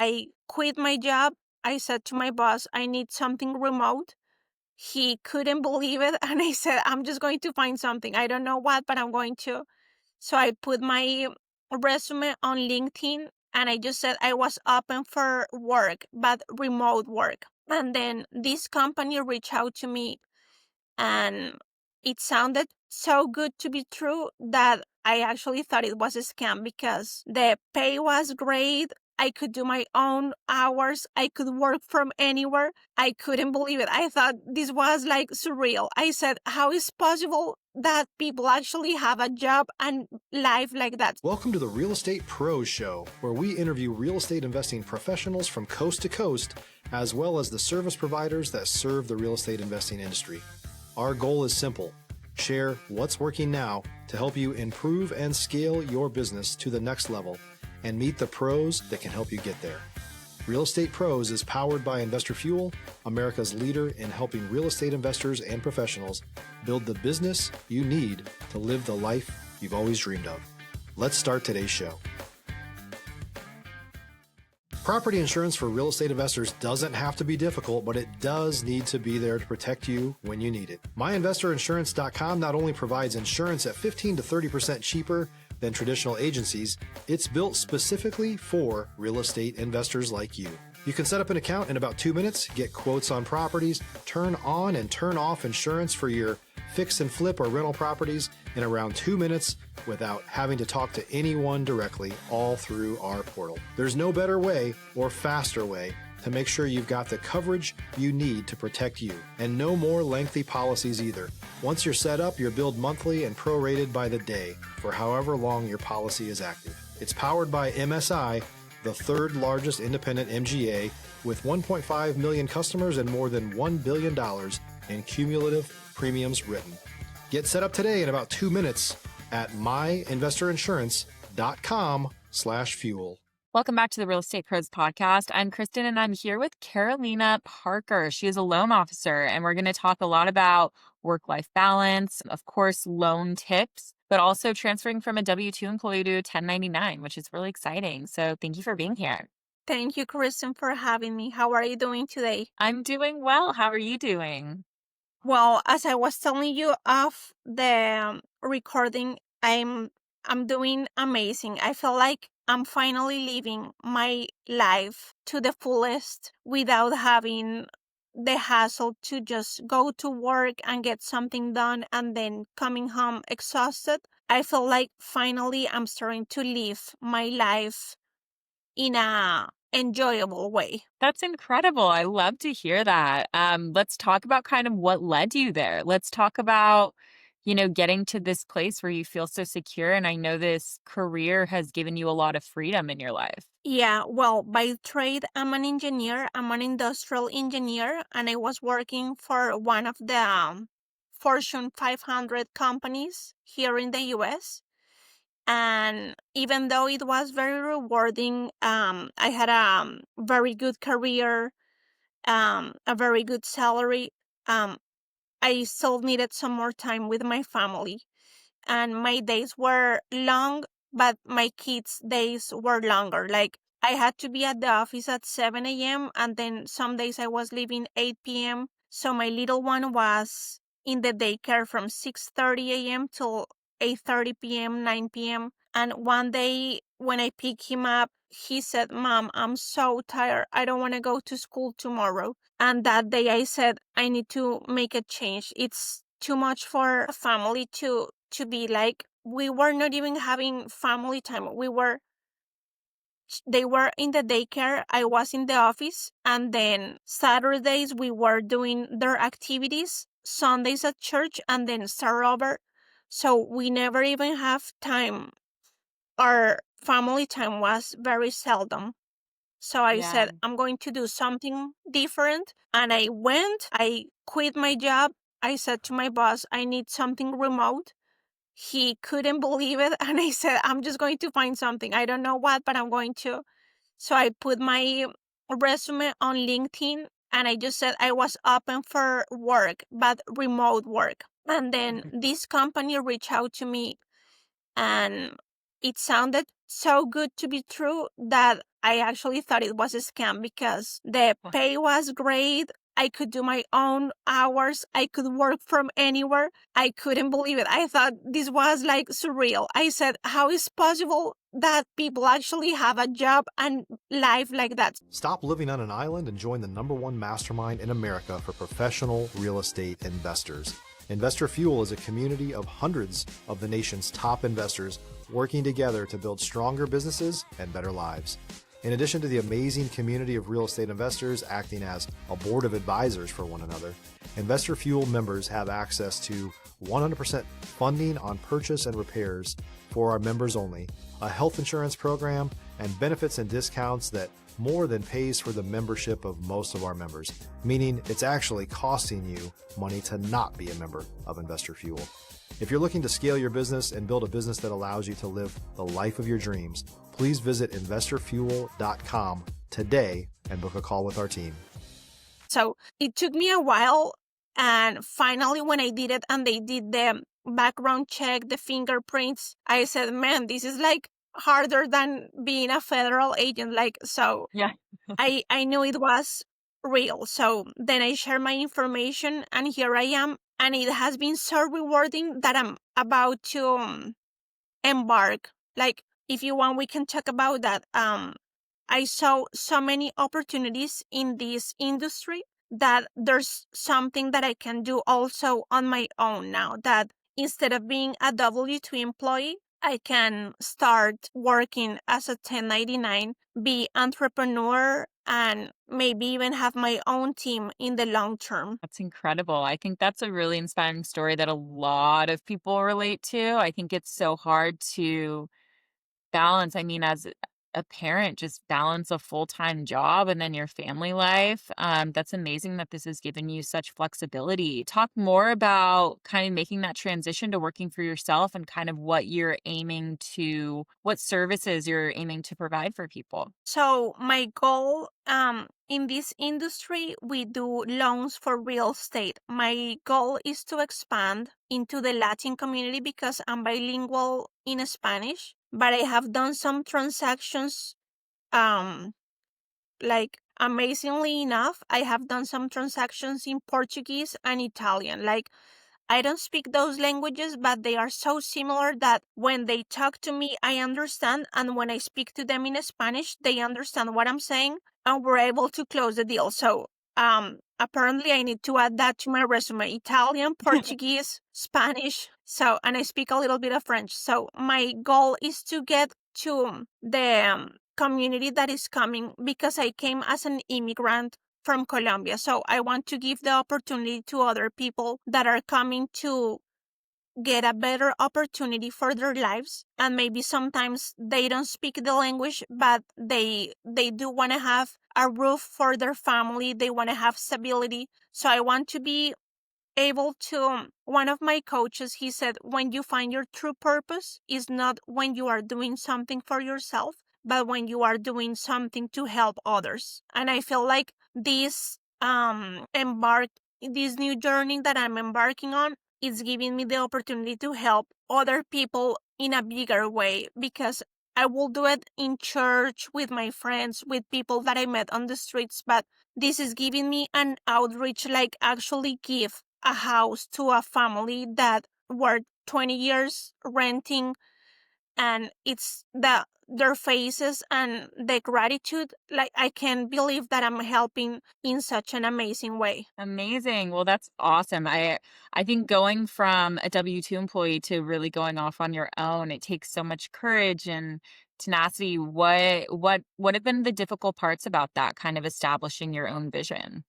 I quit my job. I said to my boss, I need something remote. He couldn't believe it. And I said, I'm just going to find something. I don't know what, but I'm going to. So I put my resume on LinkedIn and I just said I was open for work, but remote work. And then this company reached out to me and it sounded so good to be true that I actually thought it was a scam because the pay was great. I could do my own hours. I could work from anywhere. I couldn't believe it. I thought this was like surreal. I said, how is possible that people actually have a job and life like that? Welcome to the Real Estate Pros Show, where we interview real estate investing professionals from coast to coast, as well as the service providers that serve the real estate investing industry. Our goal is simple: share what's working now to help you improve and scale your business to the next level and meet the pros that can help you get there. Real Estate Pros is powered by Investor Fuel, America's leader in helping real estate investors and professionals build the business you need to live the life you've always dreamed of. Let's start today's show. Property insurance for real estate investors doesn't have to be difficult, but it does need to be there to protect you when you need it. MyInvestorInsurance.com not only provides insurance at 15 to 30% cheaper than traditional agencies, it's built specifically for real estate investors like you. You can set up an account in about 2 minutes, get quotes on properties, turn on and turn off insurance for your fix and flip or rental properties in around 2 minutes without having to talk to anyone directly, all through our portal. There's no better way or faster way to make sure you've got the coverage you need to protect you, and no more lengthy policies either. Once you're set up, you're billed monthly and prorated by the day for however long your policy is active. It's powered by MSI, the third largest independent MGA, with 1.5 million customers and more than $1 billion in cumulative premiums written. Get set up today in about 2 minutes at myinvestorinsurance.com/fuel. Welcome back to the Real Estate Pros podcast. I'm Kristen and I'm here with Carolina Parker. She is a loan officer and we're going to talk a lot about work-life balance, of course, loan tips, but also transferring from a W-2 employee to a 1099, which is really exciting. So thank you for being here. Thank you, Kristen, for having me. How are you doing today? I'm doing well. How are you doing? Well, as I was telling you off the recording, I'm doing amazing. I feel like I'm finally living my life to the fullest without having the hassle to just go to work and get something done and then coming home exhausted. I feel like finally I'm starting to live my life in a enjoyable way. That's incredible. I love to hear that. Let's talk about kind of what led you there. Let's talk about, getting to this place where you feel so secure. And I know this career has given you a lot of freedom in your life. Yeah, well, by trade, I'm an engineer. I'm an industrial engineer, and I was working for one of the Fortune 500 companies here in the US. And even though it was very rewarding, I had a very good career, a very good salary. I still needed some more time with my family. And my days were long, but my kids' days were longer. Like I had to be at the office at 7 a.m. and then some days I was leaving 8 p.m. So my little one was in the daycare from 6:30 a.m. till 8:30 p.m., 9 p.m. And one day when I picked him up, he said, "Mom, I'm so tired. I don't want to go to school tomorrow." And that day I said, I need to make a change. It's too much for a family to be like, we were not even having family time. They were in the daycare, I was in the office, and then Saturdays we were doing their activities, Sundays at church, and then start over. So we never even have time. Our family time was very seldom. So I Yeah. said, I'm going to do something different. And I quit my job. I said to my boss, I need something remote. He couldn't believe it. And I said, I'm just going to find something. I don't know what, but I'm going to. So I put my resume on LinkedIn and I just said I was open for work, but remote work. And then this company reached out to me and it sounded so good to be true that I actually thought it was a scam because the pay was great. I could do my own hours. I could work from anywhere. I couldn't believe it. I thought this was like surreal. I said, how is possible that people actually have a job and life like that? Stop living on an island and join the #1 mastermind in America for professional real estate investors. Investor Fuel is a community of hundreds of the nation's top investors working together to build stronger businesses and better lives. In addition to the amazing community of real estate investors acting as a board of advisors for one another, Investor Fuel members have access to 100% funding on purchase and repairs for our members only, a health insurance program, and benefits and discounts that more than pays for the membership of most of our members, meaning it's actually costing you money to not be a member of Investor Fuel. If you're looking to scale your business and build a business that allows you to live the life of your dreams, please visit investorfuel.com today and book a call with our team. So it took me a while. And finally, when I did it and they did the background check, the fingerprints, I said, man, this is like harder than being a federal agent. Like, so Yeah. I knew it was real. So then I shared my information and here I am. And it has been so rewarding that I'm about to embark. Like, if you want, we can talk about that. I saw so many opportunities in this industry that there's something that I can do also on my own now. That instead of being a W-2 employee, I can start working as a 1099, be entrepreneur, and maybe even have my own team in the long term. That's incredible. I think that's a really inspiring story that a lot of people relate to. I think it's so hard to balance. I mean, as a parent, just balance a full-time job and then your family life. That's amazing that this has given you such flexibility. Talk more about kind of making that transition to working for yourself and kind of what services you're aiming to provide for people. So my goal in this industry, we do loans for real estate. My goal is to expand into the Latin community because I'm bilingual in Spanish, but I have done some transactions like amazingly enough, I have done some transactions in Portuguese and Italian. Like I don't speak those languages, but they are so similar that when they talk to me, I understand. And when I speak to them in Spanish, they understand what I'm saying and we're able to close the deal. So, apparently I need to add that to my resume: Italian, Portuguese, Spanish. So, and I speak a little bit of French. So my goal is to get to the community that is coming because I came as an immigrant from Colombia. So I want to give the opportunity to other people that are coming to get a better opportunity for their lives. And maybe sometimes they don't speak the language, but they do want to have a roof for their family. They want to have stability. So I want to be able to, one of my coaches, he said, when you find your true purpose is not when you are doing something for yourself, but when you are doing something to help others. And I feel like this new journey that I'm embarking on is giving me the opportunity to help other people in a bigger way because I will do it in church with my friends, with people that I met on the streets, but this is giving me an outreach, like actually give a house to a family that were 20 years renting, and it's their faces and the gratitude. Like I can't believe that I'm helping in such an amazing way. Amazing. Well, that's awesome. I think going from a W-2 employee to really going off on your own, it takes so much courage and tenacity. What have been the difficult parts about that, kind of establishing your own vision?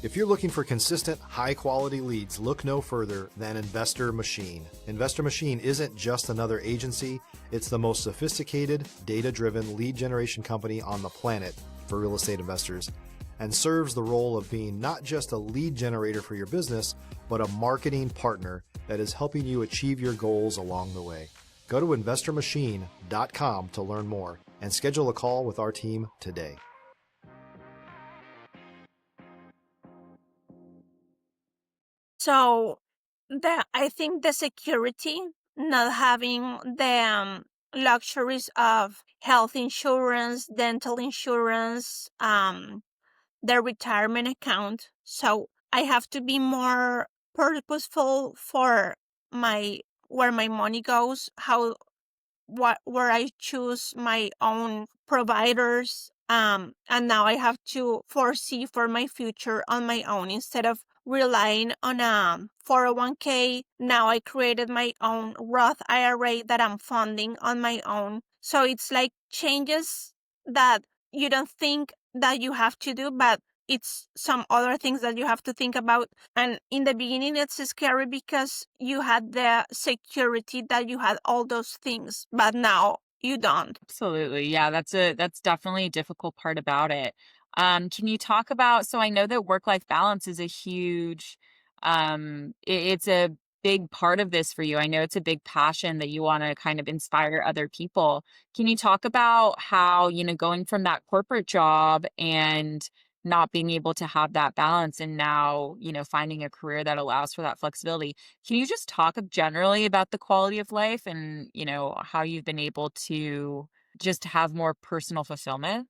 If you're looking for consistent, high-quality leads, look no further than Investor Machine. Investor Machine isn't just another agency, it's the most sophisticated, data-driven lead generation company on the planet for real estate investors, and serves the role of being not just a lead generator for your business, but a marketing partner that is helping you achieve your goals along the way. Go to investormachine.com to learn more and schedule a call with our team today. So I think the security, not having the luxuries of health insurance, dental insurance, their retirement account. So I have to be more purposeful for my where my money goes, how what where I choose my own providers. And now I have to foresee for my future on my own instead of relying on a 401k. Now I created my own Roth IRA that I'm funding on my own. So it's like changes that you don't think that you have to do, but it's some other things that you have to think about. And in the beginning, it's scary because you had the security that you had all those things, but now you don't. Absolutely. Yeah, that's definitely a difficult part about it. Can you talk about, so I know that work-life balance is a huge it's a big part of this for you. I know it's a big passion that you want to kind of inspire other people. Can you talk about how, going from that corporate job and not being able to have that balance and now, finding a career that allows for that flexibility? Can you just talk generally about the quality of life and, how you've been able to just have more personal fulfillment?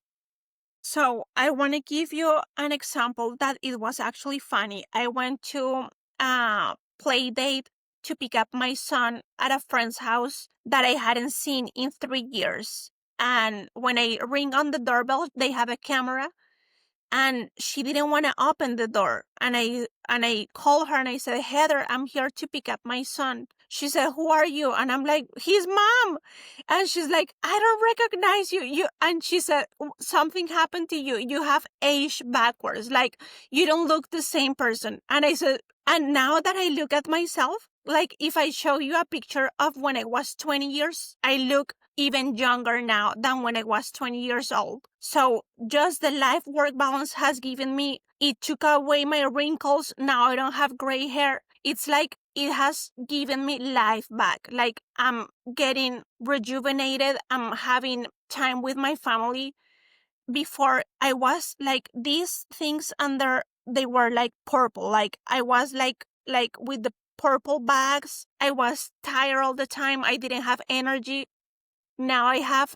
So I want to give you an example that it was actually funny. I went to a play date to pick up my son at a friend's house that I hadn't seen in 3 years. And when I ring on the doorbell, they have a camera, and she didn't want to open the door, and I called her and I said, Heather, I'm here to pick up my son. She said, who are you? And I'm like, his mom. And she's like, I don't recognize you. And she said, something happened to you. You have aged backwards, like you don't look the same person. And I said, and now that I look at myself, like if I show you a picture of when I was 20 years, I look even younger now than when I was 20 years old. So just the life work balance has given me, it took away my wrinkles. Now I don't have gray hair. It's like it has given me life back. Like I'm getting rejuvenated. I'm having time with my family. Before I was like these things under, they were like purple. Like I was like with the purple bags. I was tired all the time. I didn't have energy. Now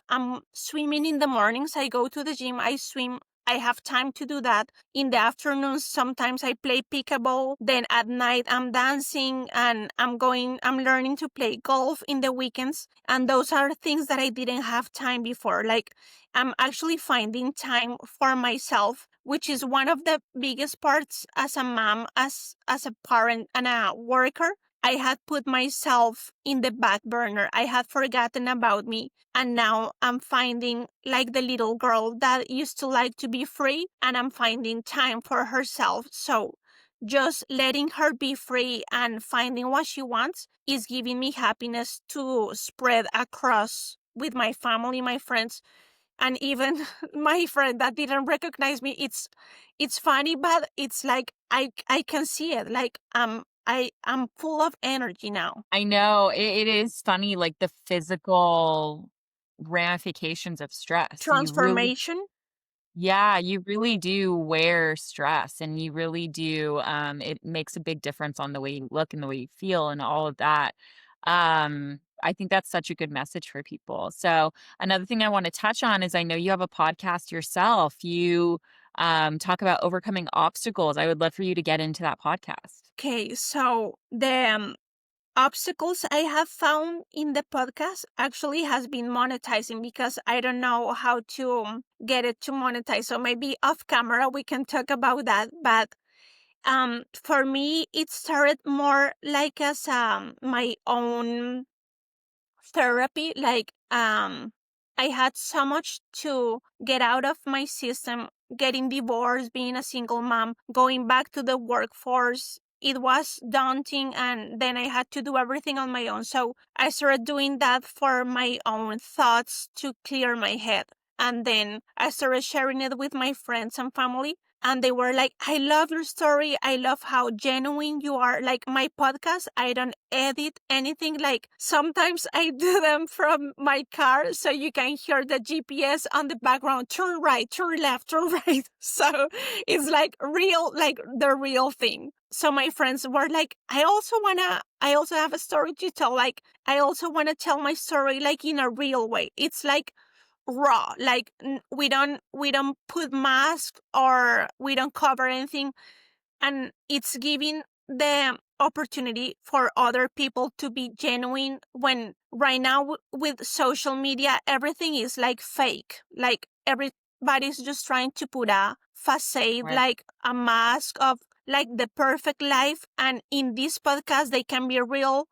I'm swimming in the mornings. I go to the gym, I swim. I have time to do that. In the afternoons, sometimes I play pickleball. Then at night, I'm dancing and I'm learning to play golf in the weekends. And those are things that I didn't have time before. Like I'm actually finding time for myself, which is one of the biggest parts as a mom, as a parent and a worker. I had put myself in the back burner. I had forgotten about me. And now I'm finding like the little girl that used to like to be free, and I'm finding time for herself. So just letting her be free and finding what she wants is giving me happiness to spread across with my family, my friends, and even my friend that didn't recognize me. It's funny, but it's like I can see it. Like I'm full of energy now. I know it is funny, like the physical ramifications of stress. Transformation. Yeah, you really do wear stress and you really do, it makes a big difference on the way you look and the way you feel and all of that. I think that's such a good message for people. So another thing I want to touch on is I know you have a podcast yourself. You talk about overcoming obstacles. I would love for you to get into that podcast. Okay, so the obstacles I have found in the podcast actually has been monetizing, because I don't know how to get it to monetize. So maybe off camera we can talk about that. But for me, it started more like as my own therapy. Like I had so much to get out of my system, getting divorced, being a single mom, going back to the workforce. It was daunting, and then I had to do everything on my own. So I started doing that for my own thoughts to clear my head. And then I started sharing it with my friends and family. And they were like, I love your story. I love how genuine you are. Like my podcast, I don't edit anything. Like sometimes I do them from my car so you can hear the GPS on the background. Turn right, turn left, turn right. So it's like real, like the real thing. So my friends were like, I also have a story to tell. Like, I also want to tell my story like in a real way. It's like raw, like we don't put mask or we don't cover anything, and it's giving the opportunity for other people to be genuine when right now with social media everything is like fake, like everybody's just trying to put a facade, Right. like a mask of like the perfect life, and in this podcast they can be real.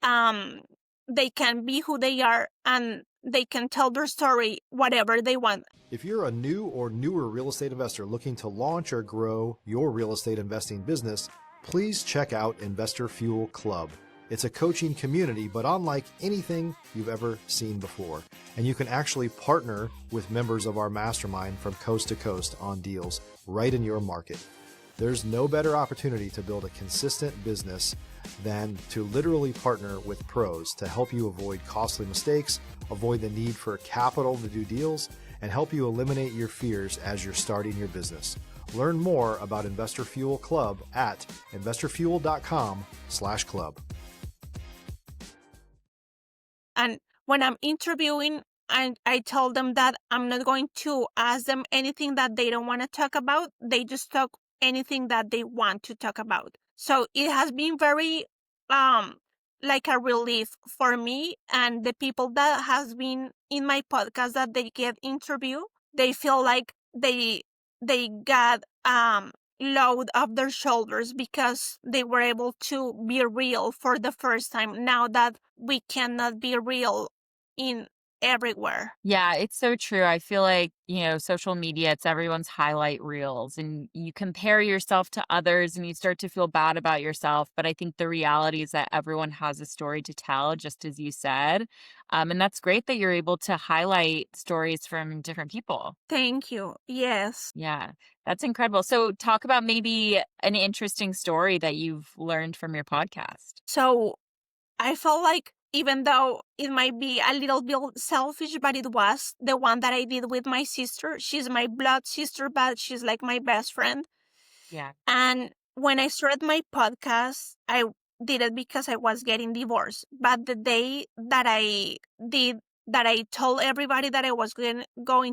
um they can be who they are and they can tell their story whatever they want. If you're a new or newer real estate investor looking to launch or grow your real estate investing business, please check out Investor Fuel Club. It's a coaching community, but unlike anything you've ever seen before. And you can actually partner with members of our mastermind from coast to coast on deals right in your market. There's no better opportunity to build a consistent business than to literally partner with pros to help you avoid costly mistakes, avoid the need for capital to do deals, and help you eliminate your fears as you're starting your business. Learn more about Investor Fuel Club at investorfuel.com/club. And when I'm interviewing, I tell them that I'm not going to ask them anything that they don't want to talk about. They just talk anything that they want to talk about. So it has been very like a relief for me and the people that has been in my podcast that they get interview. They feel like they got load off their shoulders because they were able to be real for the first time, now that we cannot be real in everywhere. Yeah, it's so true. I feel like, social media, it's everyone's highlight reels and you compare yourself to others and you start to feel bad about yourself. But I think the reality is that everyone has a story to tell, just as you said. And that's great that you're able to highlight stories from different people. Thank you. Yes. Yeah, that's incredible. So, talk about maybe an interesting story that you've learned from your podcast. So I felt like even though it might be a little bit selfish, but it was the one that I did with my sister. She's my blood sister, but she's like my best friend. Yeah. And when I started my podcast, I did it because I was getting divorced. But the day that I told everybody that I was going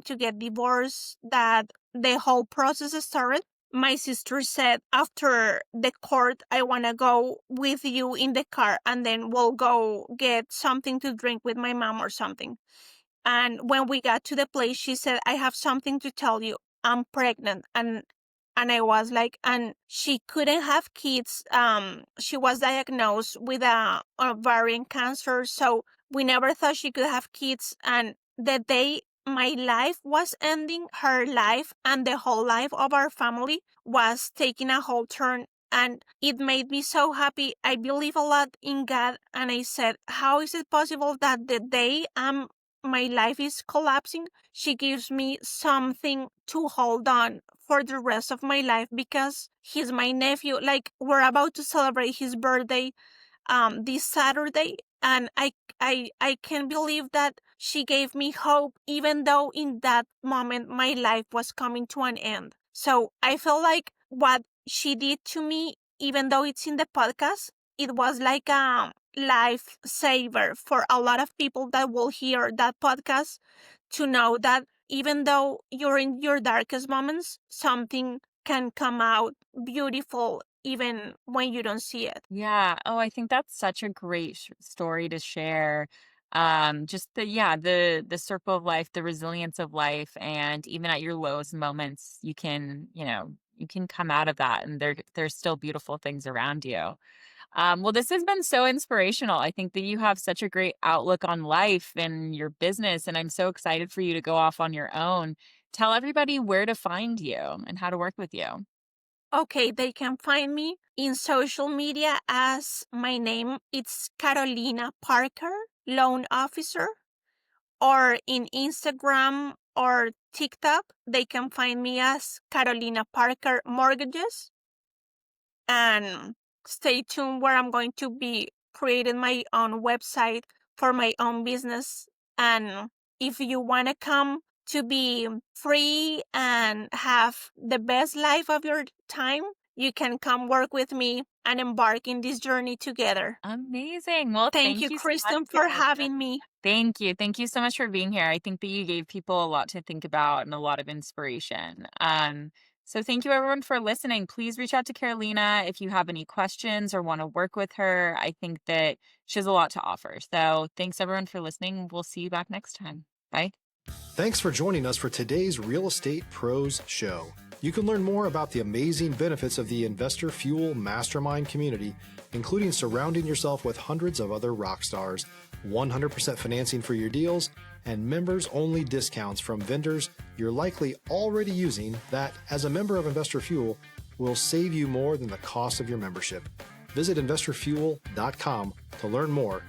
to get divorced, that the whole process started, my sister said, after the court, I want to go with you in the car and then we'll go get something to drink with my mom or something. And when we got to the place, she said, I have something to tell you. I'm pregnant. And I was like, and she couldn't have kids. She was diagnosed with a ovarian cancer. So we never thought she could have kids. And the day my life was ending, her life and the whole life of our family was taking a whole turn. And it made me so happy. I believe a lot in God. And I said, how is it possible that the day my life is collapsing, she gives me something to hold on for the rest of my life, because he's my nephew. Like, we're about to celebrate his birthday this Saturday, and I can't believe that she gave me hope, even though in that moment my life was coming to an end. So I feel like what she did to me, even though it's in the podcast, it was like a lifesaver for a lot of people that will hear that podcast, to know that even though you're in your darkest moments, something can come out beautiful even when you don't see it. Yeah. Oh, I think that's such a great story to share. Just the circle of life, the resilience of life, and even at your lowest moments, you can come out of that, and there's still beautiful things around you. Well, this has been so inspirational. I think that you have such a great outlook on life and your business, and I'm so excited for you to go off on your own. Tell everybody where to find you and how to work with you. Okay, they can find me in social media as my name. It's Carolina Parker, loan officer, or in Instagram or TikTok. They can find me as Carolina Parker Mortgages. And stay tuned where I'm going to be creating my own website for my own business. And if you want to come to be free and have the best life of your time, you can come work with me and embark in this journey together. Amazing. Well, Thank you, you so much, Kristen, for Carolina. having me. Thank you. Thank you so much for being here. I think that you gave people a lot to think about and a lot of inspiration. So thank you everyone for listening. Please reach out to Carolina if you have any questions or want to work with her. I think that she has a lot to offer. So thanks everyone for listening. We'll see you back next time. Bye. Thanks for joining us for today's Real Estate Pros Show. You can learn more about the amazing benefits of the Investor Fuel Mastermind community, including surrounding yourself with hundreds of other rock stars, 100% financing for your deals, and members-only discounts from vendors you're likely already using that, as a member of Investor Fuel, will save you more than the cost of your membership. Visit investorfuel.com to learn more.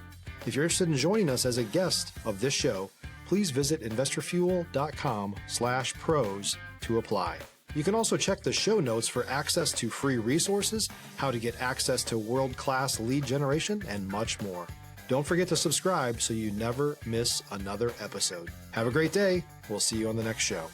If you're interested in joining us as a guest of this show, please visit investorfuel.com/pros to apply. You can also check the show notes for access to free resources, how to get access to world-class lead generation, and much more. Don't forget to subscribe so you never miss another episode. Have a great day. We'll see you on the next show.